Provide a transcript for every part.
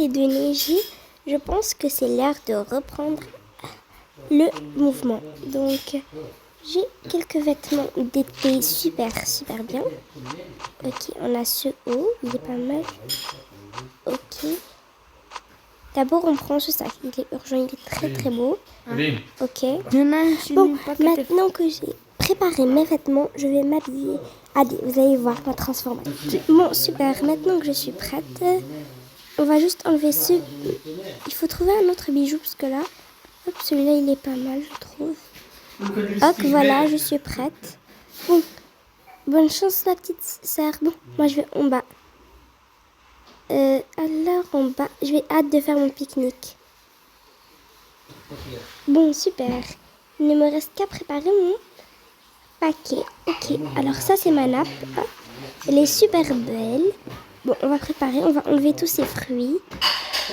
Et de neiger, je pense que c'est l'heure de reprendre le mouvement. Donc, j'ai quelques vêtements d'été super bien. Ok, on a ce haut, il est pas mal. Ok. D'abord, on prend ce sac, il est urgent, il est très beau. Ok. Bon, maintenant que j'ai préparé mes vêtements, je vais m'habiller. Allez, vous allez voir ma transformation. Bon, super, maintenant que je suis prête, on va juste enlever ce... Il faut trouver un autre bijou, parce que là, hop, celui-là, il est pas mal, je trouve. Hop, voilà, je suis prête. Bon, bonne chance, la petite sœur. Bon, moi, je vais en bas. Alors, en bas, je vais hâte de faire mon pique-nique. Bon, super. Il ne me reste qu'à préparer mon paquet. Ok, alors ça, c'est ma nappe. Hop. Elle est super belle. Bon, on va préparer, on va enlever tous ces fruits.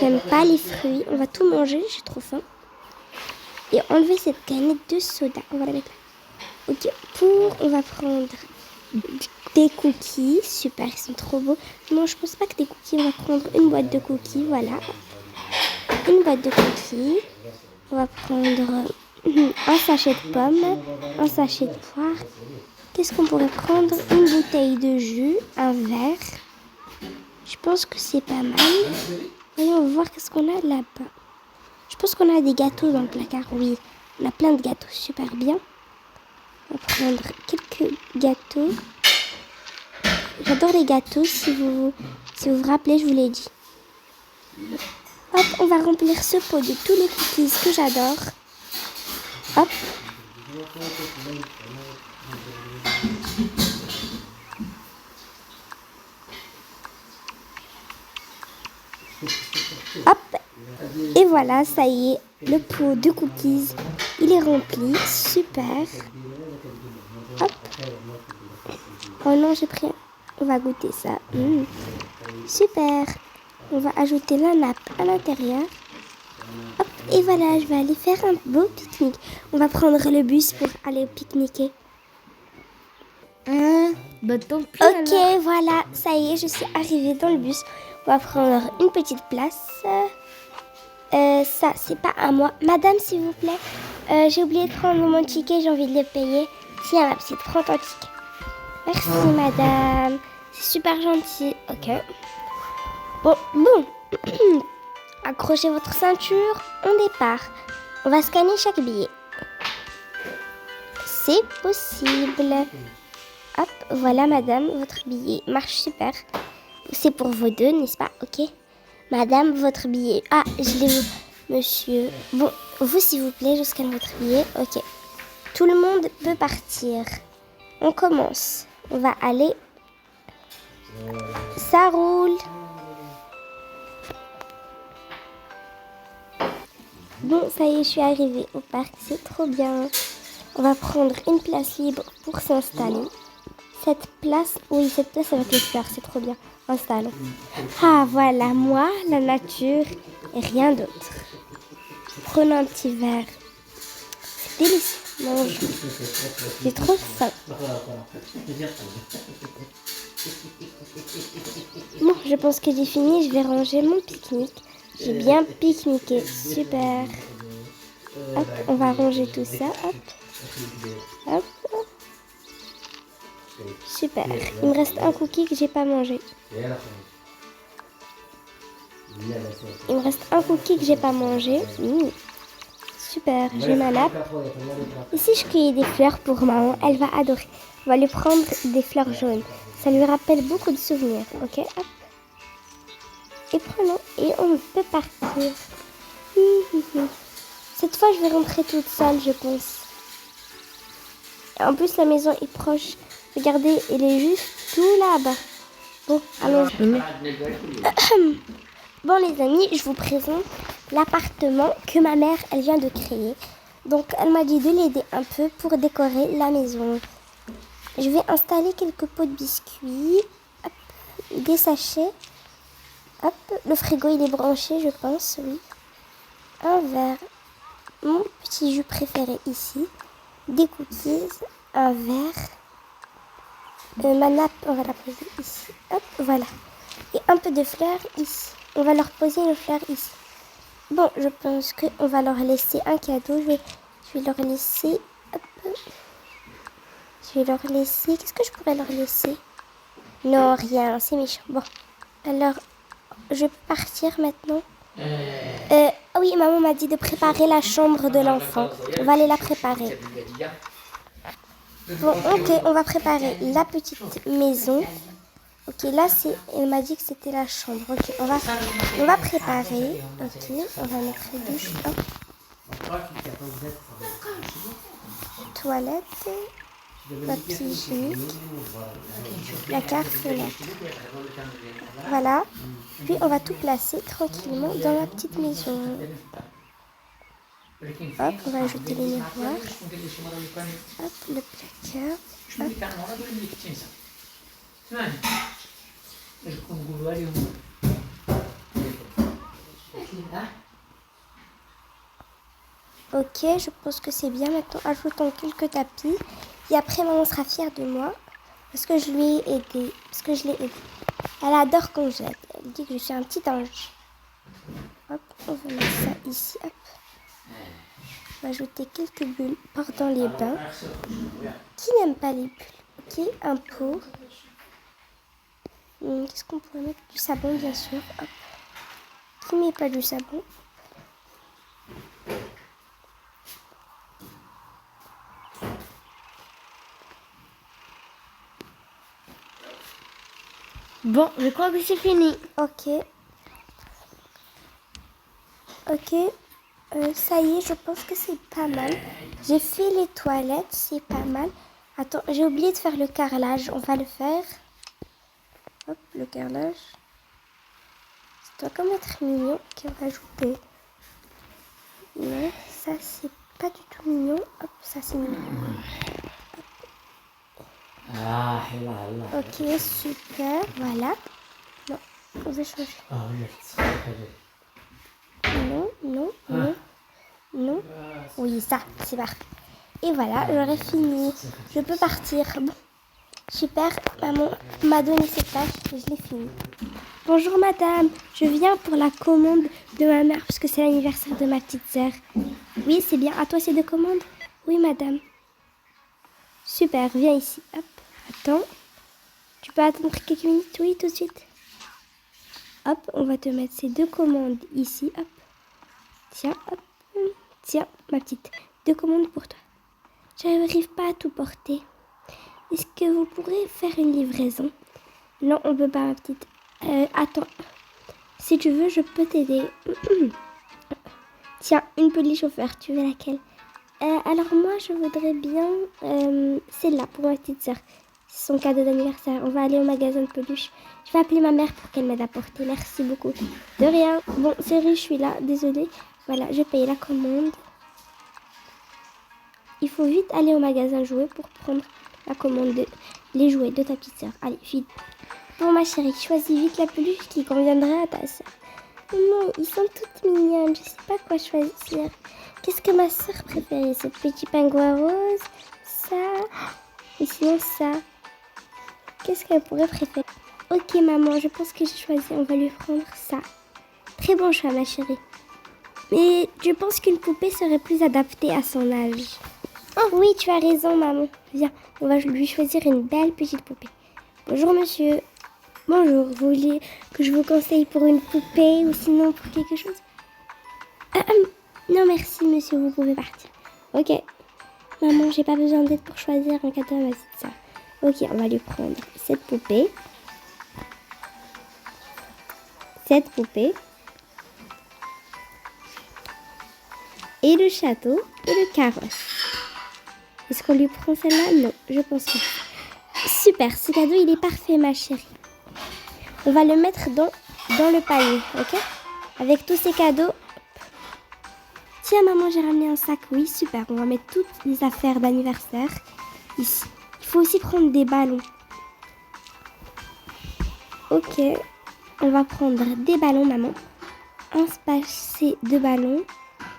J'aime pas les fruits. On va tout manger, j'ai trop faim. Et enlever cette canette de soda. On va la mettre là. Ok, on va prendre des cookies. Super, ils sont trop beaux. Non, je pense pas que des cookies. On va prendre une boîte de cookies, voilà. Une boîte de cookies. On va prendre un sachet de pommes, un sachet de poire. Qu'est-ce qu'on pourrait prendre? Une bouteille de jus, un verre. Je pense que c'est pas mal. Voyons voir qu'est-ce qu'on a là-bas. Je pense qu'on a des gâteaux dans le placard, oui. On a plein de gâteaux, super bien. On va prendre quelques gâteaux. J'adore les gâteaux, si vous vous rappelez, je vous l'ai dit. Hop, on va remplir ce pot de tous les cookies que j'adore. Hop. Hop. Et voilà, ça y est, le pot de cookies, il est rempli. Super. Hop. Oh non, j'ai pris... On va goûter ça. Super. On va ajouter la nappe à l'intérieur. Hop. Et voilà, je vais aller faire un beau pique-nique. On va prendre le bus pour aller pique-niquer. Bah tant pis. Ok, alors. voilà, ça y est, je suis arrivée dans le bus. On va prendre une petite place. Ça, c'est pas à moi. Madame, s'il vous plaît, j'ai oublié de prendre mon ticket, j'ai envie de le payer. Tiens, ma petite, prends ton ticket. Merci, madame. C'est super gentil. Ok. Bon. Accrochez votre ceinture, on départ. On va scanner chaque billet. C'est possible. Hop, voilà, madame, votre billet marche super. C'est pour vous deux, n'est-ce pas? Ok. Madame, votre billet. Ah, je l'ai vu. Monsieur. Bon, vous, s'il vous plaît, je scanne votre billet. Ok. Tout le monde peut partir. On commence. On va aller. Ça roule. Bon, ça y est, je suis arrivée au parc. C'est trop bien. On va prendre une place libre pour s'installer. Cette place avec les fleurs, c'est trop bien. Installons. Ah, voilà, moi, la nature et rien d'autre. Prenons un petit verre. C'est délicieux. Mange. J'ai trop faim. Bon, je pense que j'ai fini. Je vais ranger mon pique-nique. J'ai bien pique-niqué. Super. Hop, on va ranger tout ça. Hop. Hop. Super. Il me reste un cookie que j'ai pas mangé. Il me reste un cookie que j'ai pas mangé. Super, j'ai ma nappe. Ici, je cueille des fleurs pour maman. Elle va adorer. On va lui prendre des fleurs jaunes. Ça lui rappelle beaucoup de souvenirs. Ok, hop. Et prenons. Et on peut partir. Cette fois, je vais rentrer toute seule, je pense. En plus, la maison est proche. Regardez, elle est juste tout là-bas. Bon, allons. Bon, les amis, je vous présente l'appartement que ma mère, elle vient de créer. Donc, elle m'a dit de l'aider un peu pour décorer la maison. Je vais installer quelques pots de biscuits. Hop, des sachets. Hop, le frigo, il est branché, je pense, oui. Un verre. Mon petit jus préféré ici. Des cookies. Un verre. Ma nappe, on va la poser ici. Hop, voilà. Et un peu de fleurs ici. On va leur poser une fleur ici. Bon, je pense qu'on va leur laisser un cadeau. Je vais leur laisser... Hop. Je vais leur laisser... Qu'est-ce que je pourrais leur laisser? Non, rien, c'est méchant. Bon, alors, je peux partir maintenant. Ah oui, maman m'a dit de préparer la chambre de l'enfant. On va aller la préparer. Bon, ok, on va préparer la petite maison. Ok, là, elle m'a dit que c'était la chambre. Ok, on va préparer. Ok, on va mettre les douches. Hop. Toilette. Papier hygiénique. La carte fenêtre. Voilà. Puis, on va tout placer tranquillement dans la petite maison. Hop, on va ajouter les miroirs. Hop, le placard. Ok, je pense que c'est bien. Maintenant, ajoutons quelques tapis. Et après, maman sera fière de moi. Parce que je lui ai aidé. Parce que je l'ai aidé. Elle adore qu'on j'aide. Elle dit que je suis un petit ange. Hop, on va mettre ça ici. Hop. On va ajouter quelques bulles pendant les bains. Qui n'aime pas les bulles? Ok, un pot. Qu'est-ce qu'on pourrait mettre? Du savon, bien sûr. Hop. Qui met pas du savon? Bon, je crois que c'est fini. Ok. Ok. Ça y est, je pense que c'est pas mal. J'ai fait les toilettes, c'est pas mal. Attends, j'ai oublié de faire le carrelage. On va le faire. Hop, le carrelage. Ça doit quand même être mignon. Ok, on va ajouter. Non, ça c'est pas du tout mignon. Hop, ça c'est mignon. Ok, super. Voilà. Non, on va changer. Non, non, non, non. Oui, ça, c'est parfait. Et voilà, j'aurais fini. Je peux partir. Bon, super. Maman m'a donné cette tâche et je l'ai fini. Bonjour madame, je viens pour la commande de ma mère parce que c'est l'anniversaire de ma petite sœur. Oui, c'est bien. À toi, c'est de commande? Oui, madame. Super, viens ici. Hop, attends. Tu peux attendre quelques minutes? Oui, tout de suite. Hop, on va te mettre ces deux commandes ici. Hop. Tiens, hop. Tiens, ma petite. Deux commandes pour toi. Je n'arrive pas à tout porter. Est-ce que vous pourrez faire une livraison? Non, on peut pas, ma petite. Attends. Si tu veux, je peux t'aider. Tiens, une pouliche chauffeur. Tu veux laquelle? Alors moi, je voudrais bien celle-là pour ma petite sœur. C'est son cadeau d'anniversaire. On va aller au magasin de peluche. Je vais appeler ma mère pour qu'elle m'aide à porter. Merci beaucoup. De rien. Bon, c'est riche, je suis là. Désolée. Voilà, je paye la commande. Il faut vite aller au magasin jouets pour prendre la commande les jouets de ta petite sœur. Allez, vite. Bon, ma chérie, choisis vite la peluche qui conviendra à ta sœur. Non, ils sont toutes mignonnes. Je sais pas quoi choisir. Qu'est-ce que ma sœur préfère? Ce petit pingouin rose? Ça? Et sinon ça? Qu'est-ce qu'elle pourrait préférer? Ok, maman, je pense que j'ai choisi. On va lui prendre ça. Très bon choix, ma chérie. Mais je pense qu'une poupée serait plus adaptée à son âge. Oh oui, tu as raison, maman. Viens, on va lui choisir une belle petite poupée. Bonjour, monsieur. Bonjour, vous vouliez que je vous conseille pour une poupée ou sinon pour quelque chose? Non, merci, monsieur, vous pouvez partir. Ok. Maman, j'ai pas besoin d'aide pour choisir un cadeau à ma petite sœur. Ok, on va lui prendre cette poupée. Cette poupée. Et le château et le carrosse. Est-ce qu'on lui prend celle-là? Non, je pense pas. Super, ce cadeau, il est parfait, ma chérie. On va le mettre dans le panier, ok? Avec tous ces cadeaux. Tiens, maman, j'ai ramené un sac. Oui, super. On va mettre toutes les affaires d'anniversaire ici. Il faut aussi prendre des ballons. Ok. On va prendre des ballons, maman. Un sachet de ballons.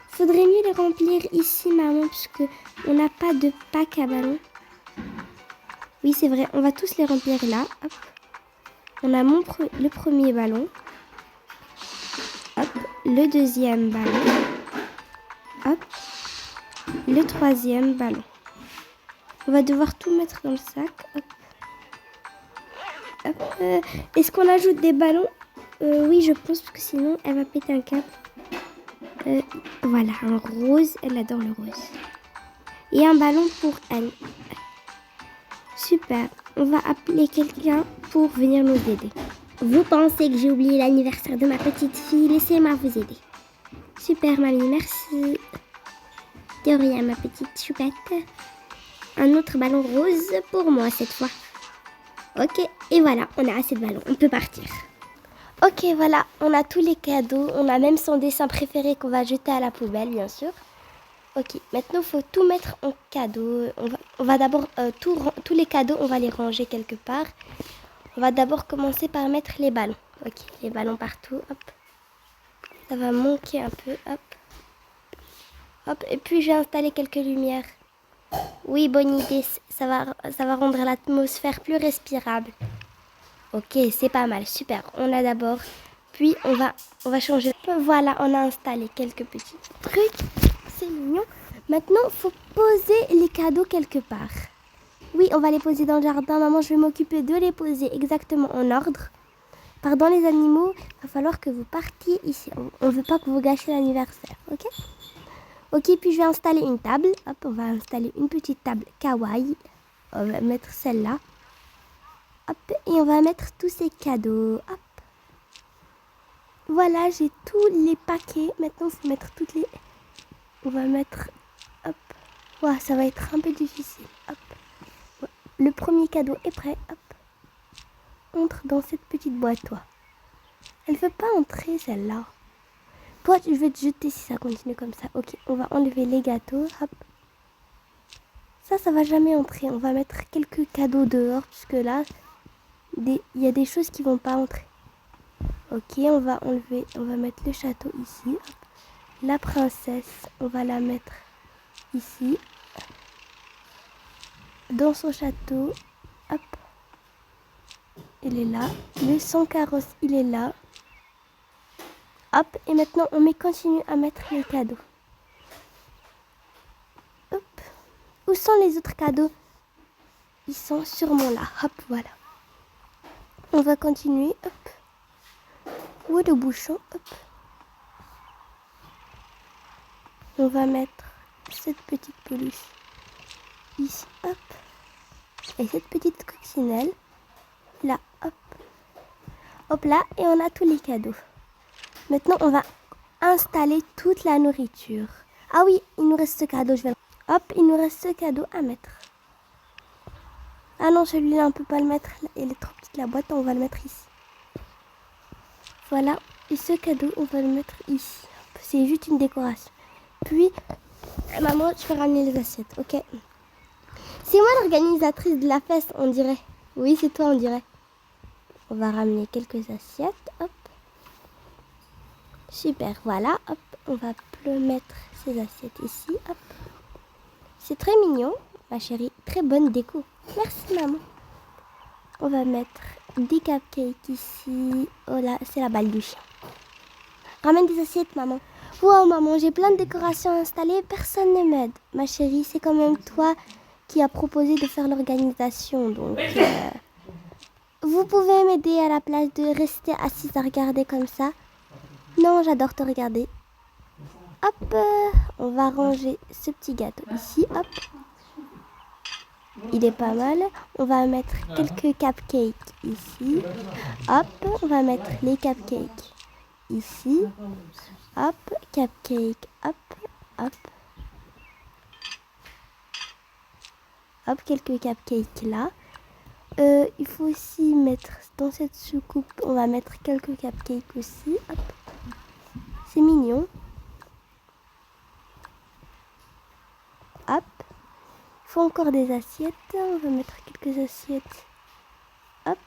Faudrait mieux les remplir ici, maman, puisque on n'a pas de pack à ballons. Oui, c'est vrai. On va tous les remplir là. Hop. On a le premier ballon. le deuxième ballon. Hop. Le troisième ballon. On va devoir tout mettre dans le sac. Hop. Hop. Est-ce qu'on ajoute des ballons? Oui, je pense, parce que sinon, elle va péter un câble. Voilà, un rose. Elle adore le rose. Et un ballon pour elle. Super. On va appeler quelqu'un pour venir nous aider. Vous pensez que j'ai oublié l'anniversaire de ma petite fille? Laissez-moi vous aider. Super, mamie, merci. De rien, ma petite choupette. Un autre ballon rose pour moi cette fois. Ok, et voilà, on a assez de ballons. On peut partir. Ok, voilà, on a tous les cadeaux. On a même son dessin préféré qu'on va jeter à la poubelle, bien sûr. Ok, maintenant il faut tout mettre en cadeau. On va d'abord, tous les cadeaux, on va les ranger quelque part. On va d'abord commencer par mettre les ballons. Ok, les ballons partout, hop. Ça va manquer un peu, hop. Hop, et puis j'ai installé quelques lumières. Oui, bonne idée, ça va rendre l'atmosphère plus respirable. Ok, c'est pas mal, super. On a d'abord, puis on va changer. Voilà, on a installé quelques petits trucs. C'est mignon. Maintenant, il faut poser les cadeaux quelque part. Oui, on va les poser dans le jardin. Maman, je vais m'occuper de les poser exactement en ordre. Pardon les animaux, il va falloir que vous partiez ici. On ne veut pas que vous gâchiez l'anniversaire, ok? Ok, puis je vais installer une table. Hop, on va installer une petite table kawaii. On va mettre celle-là. Hop, et on va mettre tous ces cadeaux. Hop. Voilà, j'ai tous les paquets. Maintenant, il faut mettre toutes les... On va mettre... Hop. Wow, ça va être un peu difficile. Hop. Le premier cadeau est prêt. Hop. Entre dans cette petite boîte, toi. Elle ne veut pas entrer, celle-là. Toi, je vais te jeter si ça continue comme ça. Ok, on va enlever les gâteaux. Hop. Ça va jamais entrer. On va mettre quelques cadeaux dehors, puisque là, il y a des choses qui vont pas entrer. Ok, on va mettre le château ici. Hop. La princesse, on va la mettre ici. Dans son château. Hop. Il est là. Le son carrosse, il est là. Hop, et maintenant on continue à mettre les cadeaux. Hop. Où sont les autres cadeaux? Ils sont sûrement là. Hop, voilà. On va continuer. Hop. Où est le bouchon? Hop. On va mettre cette petite peluche ici. Hop. Et cette petite coccinelle là. Hop. Hop là. Et on a tous les cadeaux. Maintenant, on va installer toute la nourriture. Ah oui, il nous reste ce cadeau. Hop, il nous reste ce cadeau à mettre. Ah non, celui-là, on ne peut pas le mettre. Il est trop petite la boîte, on va le mettre ici. Voilà, et ce cadeau, on va le mettre ici. C'est juste une décoration. Puis, maman, tu peux ramener les assiettes, ok? C'est moi l'organisatrice de la fête, on dirait. Oui, c'est toi, on dirait. On va ramener quelques assiettes, hop. Super, voilà, hop, on va mettre ces assiettes ici, hop. C'est très mignon, ma chérie, très bonne déco. Merci, maman. On va mettre des cupcakes ici. Oh là, c'est la balle du chien. Ramène des assiettes, maman. Wow, maman, j'ai plein de décorations installées, personne ne m'aide. Ma chérie, c'est quand même toi qui as proposé de faire l'organisation, donc... Vous pouvez m'aider à la place de rester assise à regarder comme ça? Non, j'adore te regarder. Hop, on va ranger ce petit gâteau ici, hop. Il est pas mal. On va mettre quelques cupcakes ici. Hop, on va mettre les cupcakes ici. Hop, cupcake, hop, hop. Hop, quelques cupcakes là. Il faut aussi mettre dans cette soucoupe, on va mettre quelques cupcakes aussi. Hop. C'est mignon. Hop. Il faut encore des assiettes. On va mettre quelques assiettes. Hop.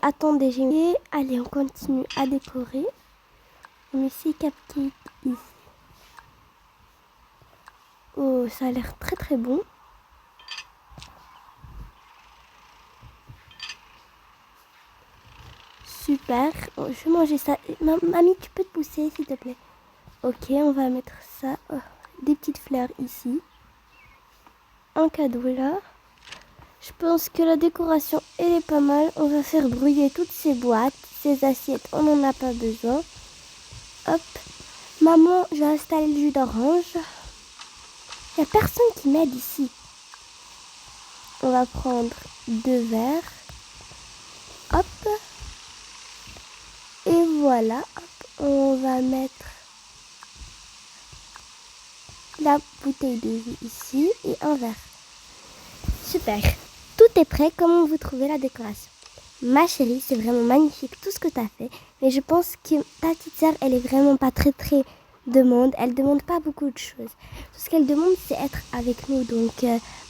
Attendez, j'ai mis. Allez, on continue à décorer. On met ces cupcakes ici. Oh, ça a l'air très très bon. super. Oh, je vais manger ça. Mamie, tu peux te pousser, s'il te plaît? Ok, on va mettre ça. Oh, des petites fleurs ici. Un cadeau là. Je pense que la décoration, elle est pas mal. On va faire brûler toutes ces boîtes. Ces assiettes, on n'en a pas besoin. Hop. Maman, je vais installer le jus d'orange. Il n'y a personne qui m'aide ici. On va prendre 2 verres. Hop. Et voilà. Hop. On va mettre la bouteille de jus ici et un verre. Super. Tout est prêt. Comment vous trouvez la décoration? Ma chérie, c'est vraiment magnifique tout ce que tu as fait. Mais je pense que ta petite sœur, elle est vraiment pas très demande. Elle demande pas beaucoup de choses. Tout ce qu'elle demande, c'est être avec nous. Donc,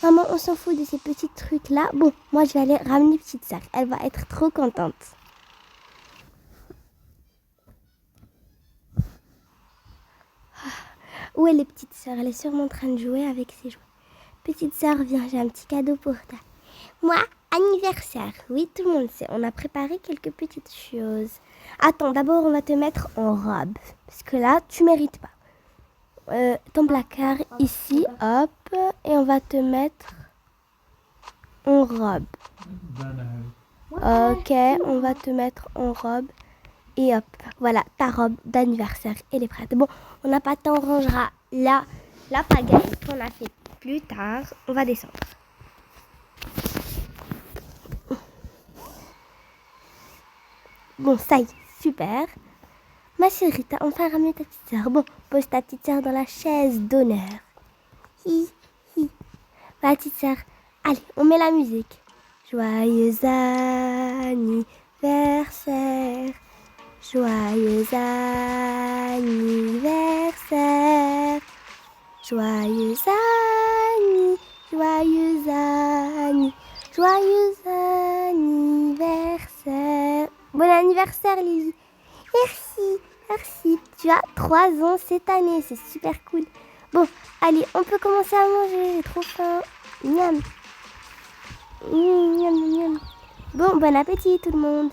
maman, on s'en fout de ces petits trucs-là. Bon, moi, je vais aller ramener petite sœur. Elle va être trop contente. Où est les petites sœurs? Elle est sûrement en train de jouer avec ses jouets. Petite sœur, viens, j'ai un petit cadeau pour toi. Moi, anniversaire. Oui, tout le monde sait. On a préparé quelques petites choses. Attends, d'abord, on va te mettre en robe. Parce que là, tu mérites pas. Ton placard ici, hop. Et on va te mettre en robe. Ok, on va te mettre en robe. Et hop, voilà, ta robe d'anniversaire, elle est prête. Bon, on n'a pas de temps, on rangera la pagaille qu'on a fait plus tard. On va descendre. Bon, ça y est, super. Ma chérie, t'as enfin ramené ta petite sœur. Bon, pose ta petite sœur dans la chaise d'honneur. Hi, hi. Ma petite sœur, allez, on met la musique. Joyeux anniversaire. Joyeux anniversaire. Joyeux anniversaire. Bon anniversaire, Lily. Merci. Tu as 3 ans cette année, c'est super cool. Bon, allez, on peut commencer à manger, j'ai trop faim. Miam. Miam. Bon, bon appétit tout le monde.